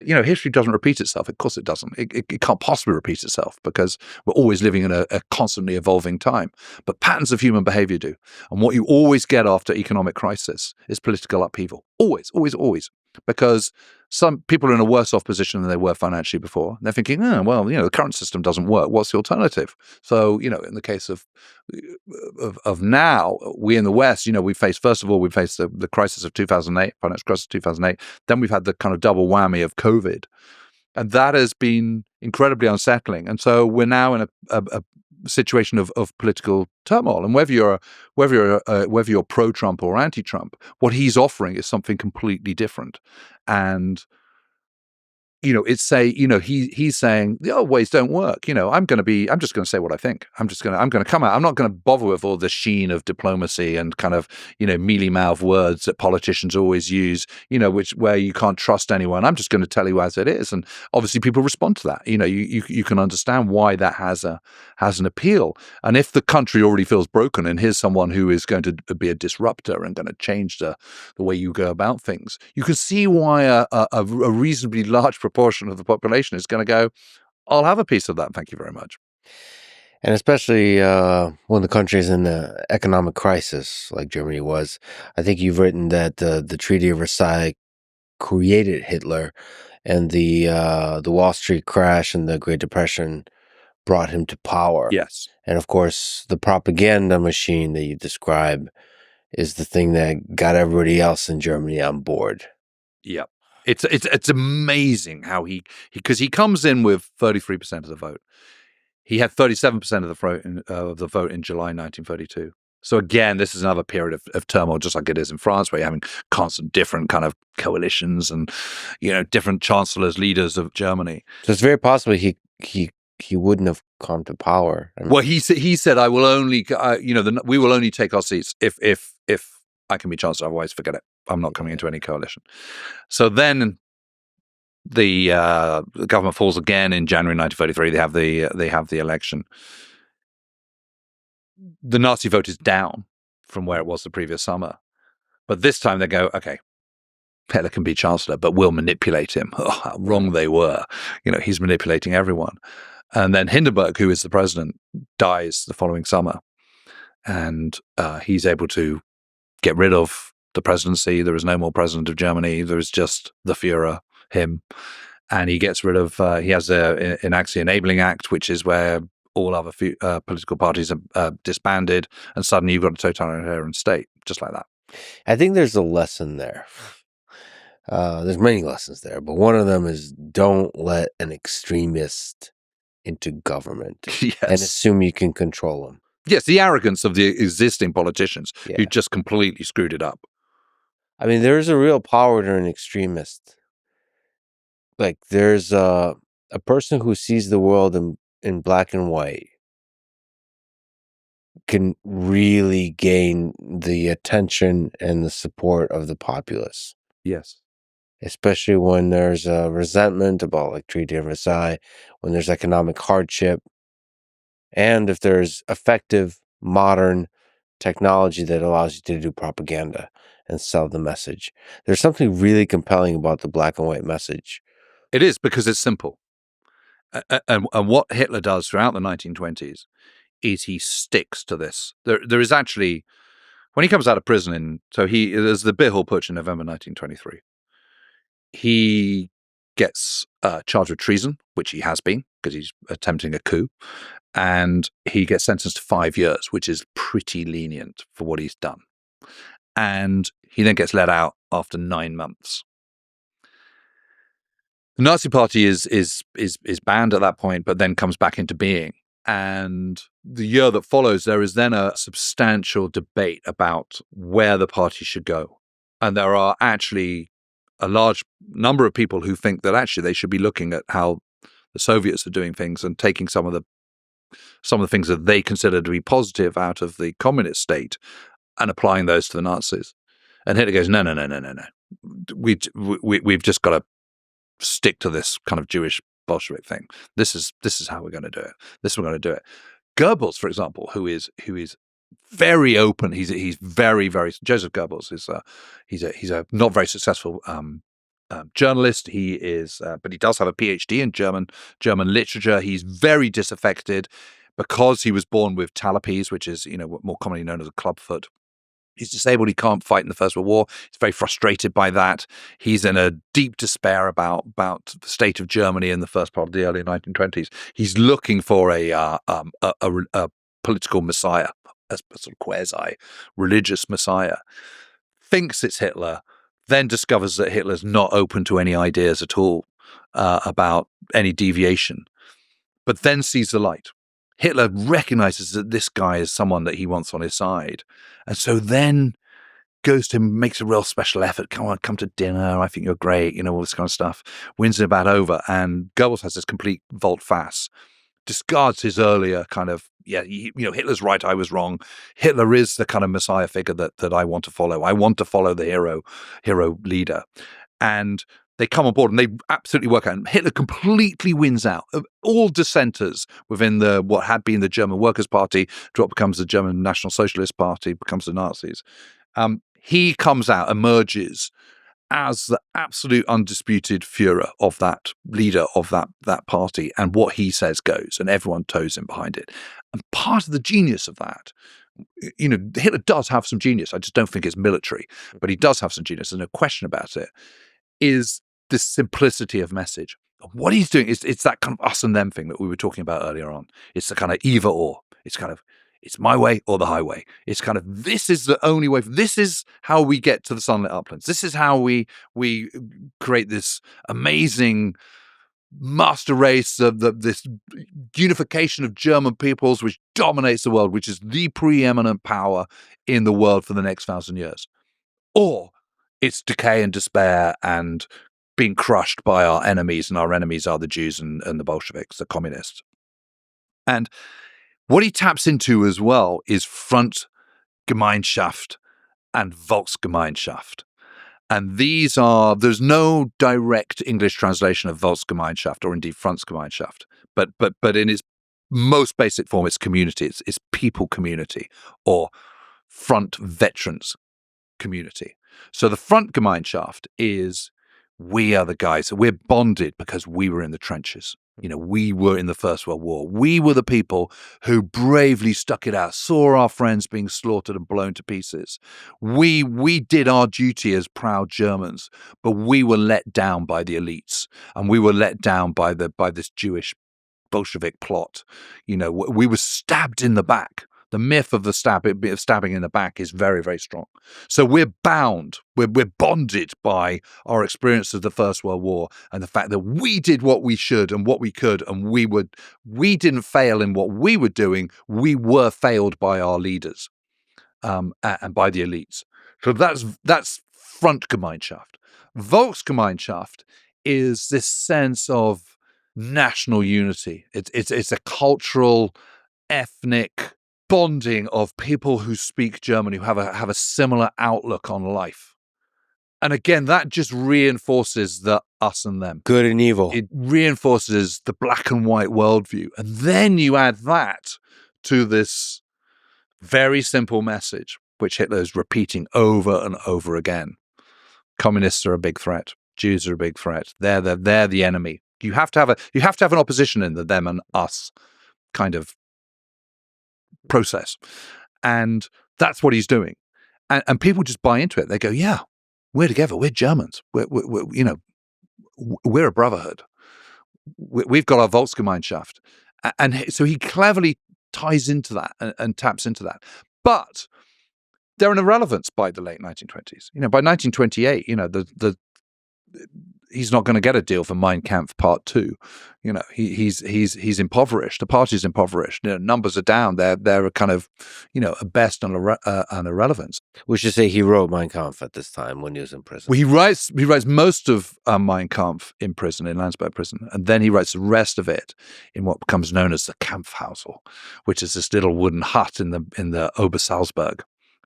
History doesn't repeat itself. Of course it doesn't. It can't possibly repeat itself because we're always living in a constantly evolving time. But patterns of human behavior do. And what you always get after economic crisis is political upheaval. Always, always, always. Because some people are in a worse off position than they were financially before. They're thinking, the current system doesn't work. What's the alternative? So, in the case of now, we in the West, we faced the crisis of 2008, financial crisis of 2008. Then we've had the kind of double whammy of COVID. And that has been incredibly unsettling. And so we're now in a situation of political turmoil. And whether you're pro-Trump or anti-Trump, what he's offering is something completely different. And he's saying the old ways don't work. I'm just going to say what I think. I'm going to come out. I'm not going to bother with all the sheen of diplomacy and kind of, mealy-mouthed words that politicians always use, where you can't trust anyone. I'm just going to tell you as it is. And obviously people respond to that. You can understand why that has an appeal. And if the country already feels broken and here's someone who is going to be a disruptor and going to change the way you go about things, you can see why a reasonably large proportion of the population is going to go, I'll have a piece of that. Thank you very much. And especially when the country is in an economic crisis like Germany was. I think you've written that the Treaty of Versailles created Hitler, and the Wall Street crash and the Great Depression brought him to power. Yes. And of course, the propaganda machine that you describe is the thing that got everybody else in Germany on board. Yeah. It's amazing how because he comes in with 33% of the vote. He had 37% of the vote in July 1932. So again, this is another period of turmoil, just like it is in France, where you're having constant different kind of coalitions and different chancellors, leaders of Germany. So it's very possible he wouldn't have come to power. Well, he said, "I will only, we will only take our seats if I can be chancellor. Otherwise, forget it. I'm not coming into any coalition." So then the government falls again in January 1933. They have the election. The Nazi vote is down from where it was the previous summer, but this time they go, okay, Hitler can be chancellor, but we'll manipulate him. Oh, how wrong they were. He's manipulating everyone. And then Hindenburg, who is the president, dies the following summer, and he's able to get rid of the presidency. There is no more president of Germany. There is just the Führer, him. And he gets rid of, he has enacts the Enabling Act, which is where all other political parties are disbanded, and suddenly you've got a totalitarian state, just like that. I think there's a lesson there. There's many lessons there, but one of them is don't let an extremist into government and assume you can control them. Yes, the arrogance of the existing politicians who just completely screwed it up. I mean, there's a real power to an extremist. Like, there's a person who sees the world in black and white can really gain the attention and the support of the populace. Yes. Especially when there's a resentment about, like, Treaty of Versailles, when there's economic hardship, and if there's effective, modern technology that allows you to do propaganda and sell the message. There's something really compelling about the black and white message. It is, because it's simple. And what Hitler does throughout the 1920s is he sticks to this. There is actually, when he comes out of prison, there's the Bihol Putsch in November 1923. He gets charged with treason, which he has been, because he's attempting a coup. And he gets sentenced to 5 years, which is pretty lenient for what he's done. And he then gets let out after 9 months. The Nazi Party is banned at that point, but then comes back into being. And the year that follows, there is then a substantial debate about where the party should go. And there are actually a large number of people who think that actually they should be looking at how the Soviets are doing things and taking some of the things that they consider to be positive out of the communist state and applying those to the Nazis. And Hitler goes, no. We've just got to stick to this kind of Jewish Bolshevik thing. This is how we're going to do it. This is how we're going to do it. Goebbels, for example, who is very open. He's very, very, Joseph Goebbels is he's a not very successful journalist. He is, but he does have a PhD in German literature. He's very disaffected because he was born with talipes, which is, more commonly known as a clubfoot. He's disabled. He can't fight in the First World War. He's very frustrated by that. He's in a deep despair about the state of Germany in the first part of the early 1920s. He's looking for a political messiah, a sort of quasi-religious messiah. Thinks it's Hitler, then discovers that Hitler's not open to any ideas at all about any deviation, but then sees the light. Hitler recognizes that this guy is someone that he wants on his side. And so then goes to him, makes a real special effort. Come to dinner. I think you're great. All this kind of stuff. Wins it about over. And Goebbels has this complete volte-face, discards his earlier kind of, Hitler's right, I was wrong. Hitler is the kind of messiah figure that I want to follow. I want to follow the hero leader. And they come on board and they absolutely work out. And Hitler completely wins out. All dissenters within what had been the German Workers' Party, becomes the German National Socialist Party, becomes the Nazis. He comes out, emerges as the absolute undisputed Führer of that, leader of that party, and what he says goes, and everyone toes in behind it. And part of the genius of that, Hitler does have some genius. I just don't think it's military, but he does have some genius. There's no question about it. Is this simplicity of message. What he's doing is it's that kind of us and them thing that we were talking about earlier on. It's the kind of either or. It's kind of, it's my way or the highway. It's kind of, this is the only way. This is how we get to the sunlit uplands. This is how we create this amazing master race of this unification of German peoples, which dominates the world, which is the preeminent power in the world for the next 1,000 years. Or it's decay and despair and being crushed by our enemies, and our enemies are the Jews and the Bolsheviks, the communists. And what he taps into as well is Frontgemeinschaft and Volksgemeinschaft. And there's no direct English translation of Volksgemeinschaft or indeed Frontgemeinschaft, but in its most basic form, it's community, it's people community or front veterans community. So the Frontgemeinschaft is, we are the guys, we're bonded because we were in the trenches. We were in the First World War. We were the people who bravely stuck it out, saw our friends being slaughtered and blown to pieces. We did our duty as proud Germans, but we were let down by the elites, and we were let down by this Jewish Bolshevik plot. We were stabbed in the back. The myth of stabbing in the back is very, very strong. So we're bound, we're bonded by our experience of the First World War and the fact that we did what we should and what we could, and we didn't fail in what we were doing. We were failed by our leaders and by the elites. So that's Frontgemeinschaft. Volksgemeinschaft is this sense of national unity. It's a cultural, ethnic bonding of people who speak German, who have a similar outlook on life. And again, that just reinforces the us and them. Good and evil. It reinforces the black and white worldview. And then you add that to this very simple message, which Hitler is repeating over and over again. Communists are a big threat. Jews are a big threat. They're the enemy. You have to have an opposition in the them and us kind of process. And that's what he's doing. And people just buy into it. They go, yeah, we're together. We're Germans. We're a brotherhood. We've got our Volksgemeinschaft. And so he cleverly ties into that and taps into that. But they're an irrelevance by the late 1920s. By 1928, he's not going to get a deal for Mein Kampf Part 2. He's impoverished. The party's impoverished. Numbers are down. They're kind of, at best an irrelevance. We should say he wrote Mein Kampf at this time when he was in prison. Well, he writes most of Mein Kampf in prison, in Landsberg prison, and then he writes the rest of it in what becomes known as the Kampfhausel, which is this little wooden hut in the Obersalzberg.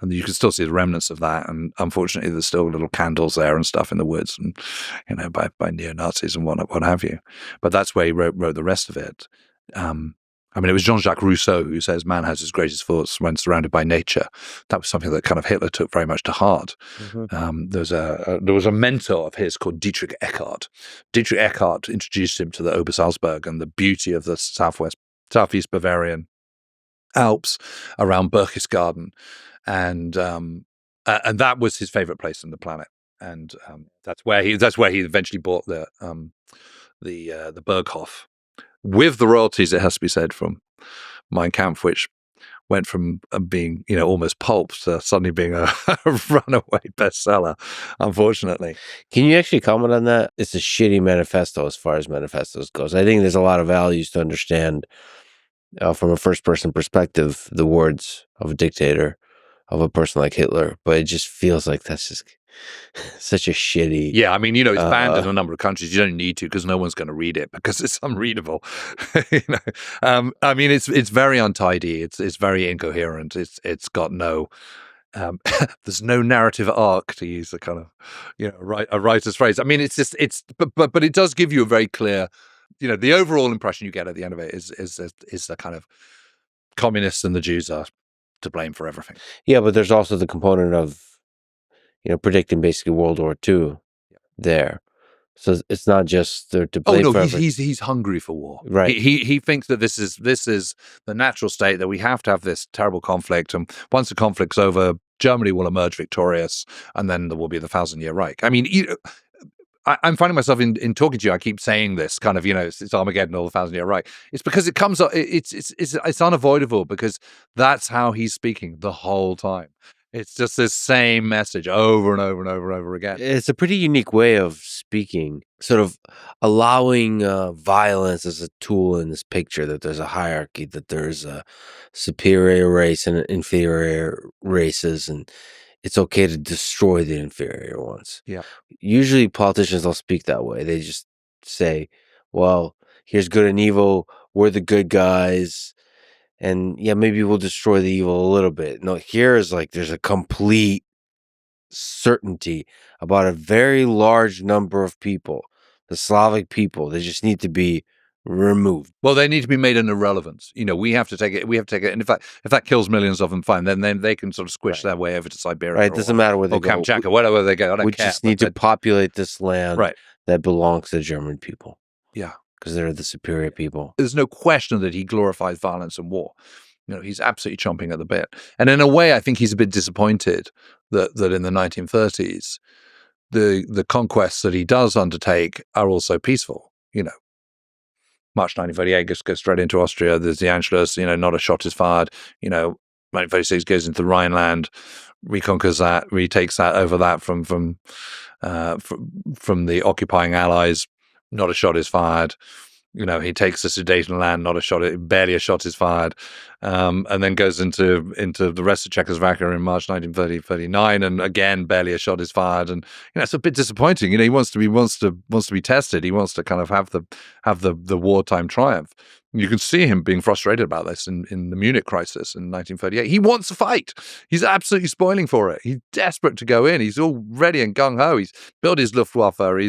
And you can still see the remnants of that. And unfortunately, there's still little candles there and stuff in the woods, and by neo-Nazis and what have you. But that's where he wrote the rest of it. I mean, it was Jean-Jacques Rousseau who says man has his greatest thoughts when surrounded by nature. That was something that kind of Hitler took very much to heart. There was a mentor of his called Dietrich Eckart. Dietrich Eckart introduced him to the Obersalzberg and the beauty of the southeast Bavarian Alps around Berchtesgaden, and that was his favorite place on the planet. And that's where he eventually bought the Berghof, with the royalties, it has to be said, from Mein Kampf, which went from being, almost pulp to suddenly being a runaway bestseller, unfortunately. Can you actually comment on that? It's a shitty manifesto as far as manifestos goes. I think there's a lot of values to understand from a first-person perspective, the words of a dictator, of a person like Hitler, but it just feels like that's just such a shitty... Yeah, I mean, it's banned in a number of countries. You don't need to, because no one's going to read it because it's unreadable. I mean, it's very untidy. It's very incoherent. It's got no... there's no narrative arc, to use a kind of, a writer's phrase. I mean, but it does give you a very clear, the overall impression you get at the end of it is the kind of communists and the Jews are to blame for everything. Yeah, but there's also the component of, predicting basically World War II there. So it's not just they're to blame. Oh no, for he's hungry for war. Right. He thinks that this is the natural state, that we have to have this terrible conflict, and once the conflict's over, Germany will emerge victorious, and then there will be the 1,000-year Reich. I mean, I'm finding myself in talking to you, I keep saying this kind of, it's Armageddon or the 1,000-year Reich. It's because it comes up. It's unavoidable, because that's how he's speaking the whole time. It's just this same message over and over and over and over again. It's a pretty unique way of speaking, sort of allowing violence as a tool in this picture, that there's a hierarchy, that there's a superior race and inferior races, and it's okay to destroy the inferior ones. Yeah. Usually politicians don't speak that way. They just say, well, here's good and evil. We're the good guys. And yeah, maybe we'll destroy the evil a little bit. No, here is like there's a complete certainty about a very large number of people, the Slavic people. They just need to be removed. Well, they need to be made an irrelevance. We have to take it. And if that kills millions of them, fine. Then they can sort of squish their way over to Siberia. Right. It doesn't matter where they go. Kamchatka, wherever they go. I don't we care. Just need to populate this land right. that belongs to the German people. Yeah. Because they're the superior people. There's no question that he glorifies violence and war. He's absolutely chomping at the bit. And in a way, I think he's a bit disappointed that in the 1930s, the conquests that he does undertake are also peaceful. March 1938 goes straight into Austria. There's the Anschluss. Not a shot is fired. 1936 goes into the Rhineland, reconquers that, retakes that over that from the occupying Allies. Not a shot is fired. He takes the Sudetenland, barely a shot is fired, and then goes into the rest of Czechoslovakia in March 1939, and again barely a shot is fired, and it's a bit disappointing. He wants to be tested. He wants to kind of have the wartime triumph. You can see him being frustrated about this in the Munich crisis in 1938. He wants to fight. He's absolutely spoiling for it. He's desperate to go in. He's all ready and gung ho. He's built his Luftwaffe.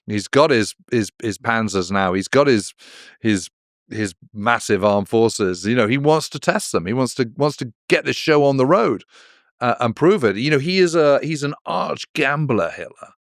He's got his panzers now. He's got his massive armed forces. He wants to test them. He wants to get this show on the road and prove it. He's an arch gambler, Hitler.